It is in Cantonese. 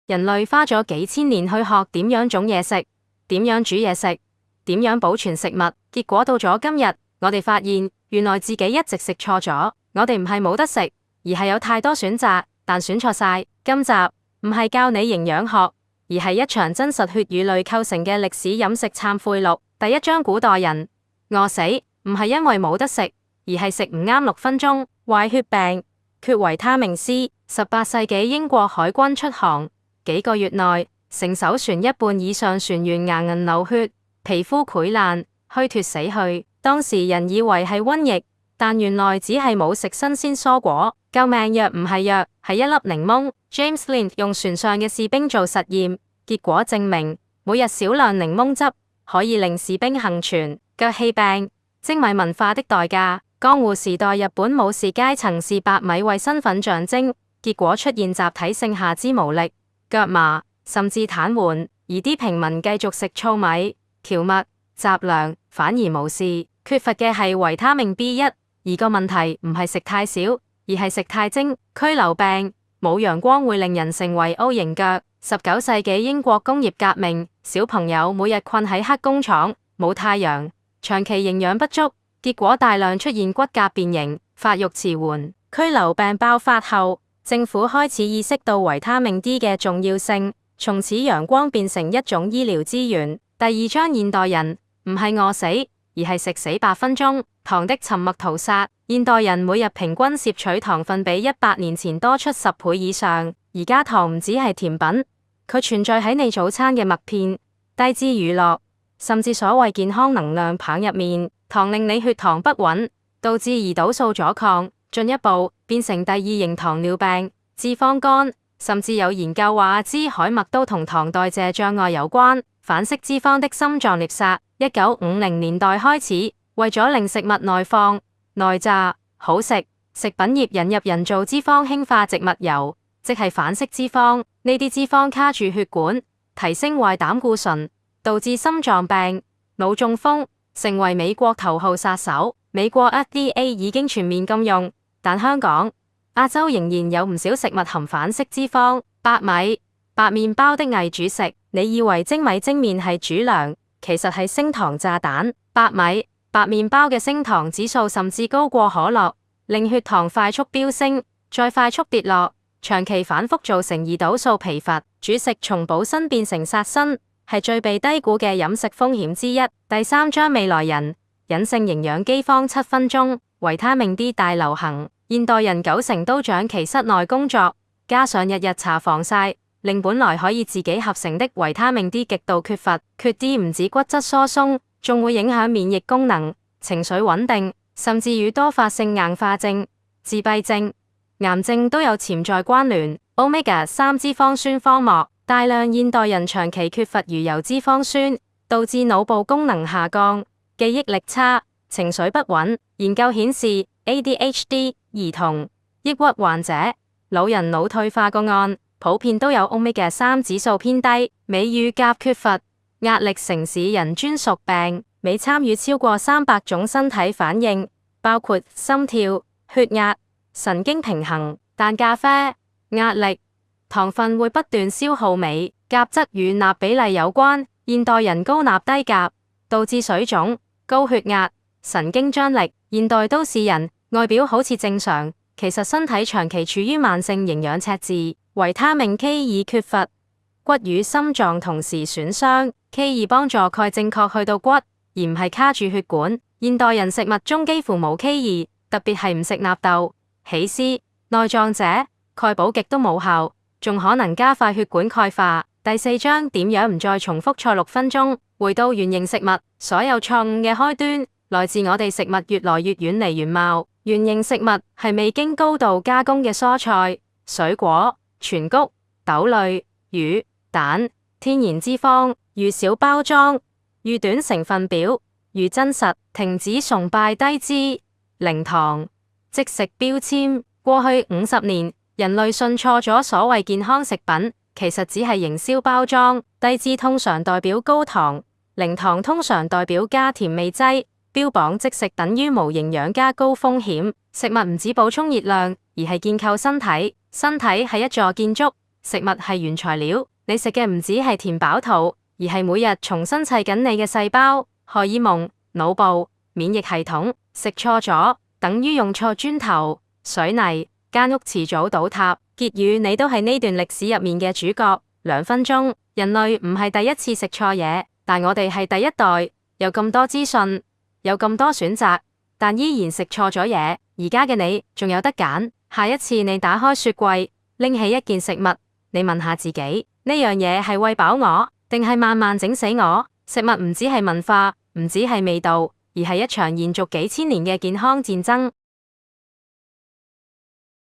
人類花咗幾千年去學點樣種嘢食，點樣煮嘢食，點樣保存食物，結果到咗今日，我哋發現原來自己一直食錯咗。我哋唔係冇得食，而係有太多選擇，但選錯晒。今集唔係教你營養學，而係一場真實血與淚構成嘅歷史飲食懺悔錄。第一章：古代人餓死唔係因為冇得食，而係食唔啱6分鐘，壞血病，缺維他命 C。18世紀英國海軍出航，幾個月內，成艘船一半以上船員牙齦流血，皮膚潰爛，虛脫死去。當時人以為係瘟疫，但原來只係冇食新鮮蔬果。救命藥唔係藥，係一粒檸檬。James Lind 用船上嘅士兵做實驗，結果證明每日少量檸檬汁可以令士兵幸存。腳氣病，精米文化的代價。江戶時代日本武士階層視白米為身份象徵，結果出現集體性下肢無力、腳麻，甚至癱瘓。而啲平民繼續食糙米、蕎麥、雜糧，反而無事。缺乏嘅係維他命 B1，而個問題唔係食太少，而係食太精。佝僂病，冇陽光會令人成為 O 型腳。19世紀英國工業革命，小朋友每日困喺黑工廠，冇太陽，長期營養不足，結果大量出現骨骼變形、發育遲緩。佝僂病爆發後，政府開始意識到維他命 D 嘅重要性，從此陽光變成一種醫療資源。第二章：現代人唔係餓死，而係食死8分鐘。糖的沉默屠殺。現代人每日平均攝取糖分比100年前多出10倍以上。而家糖唔止係甜品，佢存在喺你早餐嘅麥片、低脂乳酪，甚至所謂健康能量棒入面。糖令你血糖不穩，導致胰島素阻抗，進一步變成第2型糖尿病、脂肪肝，甚至有研究話阿茲海默都同糖代謝障礙有關。反式脂肪的心臟獵殺。1950年代開始，為咗令食物耐放、耐炸、好食，食品業引入人造脂肪氫化植物油，即係反式脂肪。呢啲脂肪卡住血管，提升壞膽固醇，導致心臟病、腦中風，成為美國頭號殺手。美國 FDA 已經全面禁用，但香港、亞洲仍然有唔少食物含反式脂肪。白米、白麵包的偽主食。你以為精米精麵係主糧，其實係升糖炸彈。白米、白麵包嘅升糖指數甚至高過可樂，令血糖快速飆升，再快速跌落，長期反覆造成胰島素疲乏。主食從補身變成殺身，係最被低估嘅飲食風險之一。第三章：未來人隱性營養饑荒7分鐘。維他命 D 大流行，現代人90%都長期室內工作，加上日日搽防曬，令本來可以自己合成的維他命 D 極度缺乏。缺 D 唔止骨質疏鬆，仲會影響免疫功能、情緒穩定，甚至與多發性硬化症、自閉症、癌症都有潛在關聯。Omega 3脂肪酸荒漠，大量現代人長期缺乏魚油脂肪酸，導致腦部功能下降、記憶力差、情緒不穩。研究顯示 ，ADHD、兒童、抑鬱患者、老人腦退化個案，普遍都有 Omega 3指數偏低。鎂與鉀缺乏，壓力城市人專屬病。鎂參與超過300種身體反應，包括心跳、血壓、神經平衡。但咖啡、壓力、糖分會不斷消耗鎂。鉀則與鈉比例有關。現代人高鈉低鉀，導致水腫、高血壓、神經張力。現代都市人外表好似正常，其實身體長期處於慢性營養赤字。維他命 K2 缺乏，骨與心臟同時損傷。K2 幫助鈣正確去到骨，而唔係卡住血管。現代人食物中幾乎冇 K2，特別係唔食納豆、起司、內臟者，鈣補極都冇效，仲可能加快血管鈣化。第四章：點樣唔再重複錯6分鐘？回到原型食物，所有錯誤嘅開端來自我哋食物越來越遠離原貌。原型食物係未經高度加工嘅蔬菜、水果、全穀、豆類、魚、蛋、天然脂肪。如少包裝，如短成分表，如真實。停止崇拜低脂、零糖、即食標籤。過去50年，人類信錯咗所謂健康食品，其實只係營銷包裝。低脂通常代表高糖，零糖通常代表加甜味劑。標榜即食等於無營養加高風險。食物唔止補充熱量，而係建構身體。身體係一座建築，食物係原材料，你食嘅唔止係填飽肚，而係每日重新砌緊你嘅細胞、荷爾蒙、腦部、免疫系統。食錯咗，等於用錯磚頭、水泥，間屋遲早倒塌。結語：你都係呢段歷史入面嘅主角。2分鐘，人類唔係第一次食錯嘢，但我哋係第一代。有咁多資訊，有咁多選擇，但依然食錯咗嘢。而家嘅你仲有得揀。下一次你打開雪櫃，拎起一件食物，你問下自己：呢樣嘢係餵飽我，定係慢慢整死我？食物唔止係文化，唔止係味道，而係一場延續幾千年嘅健康戰爭。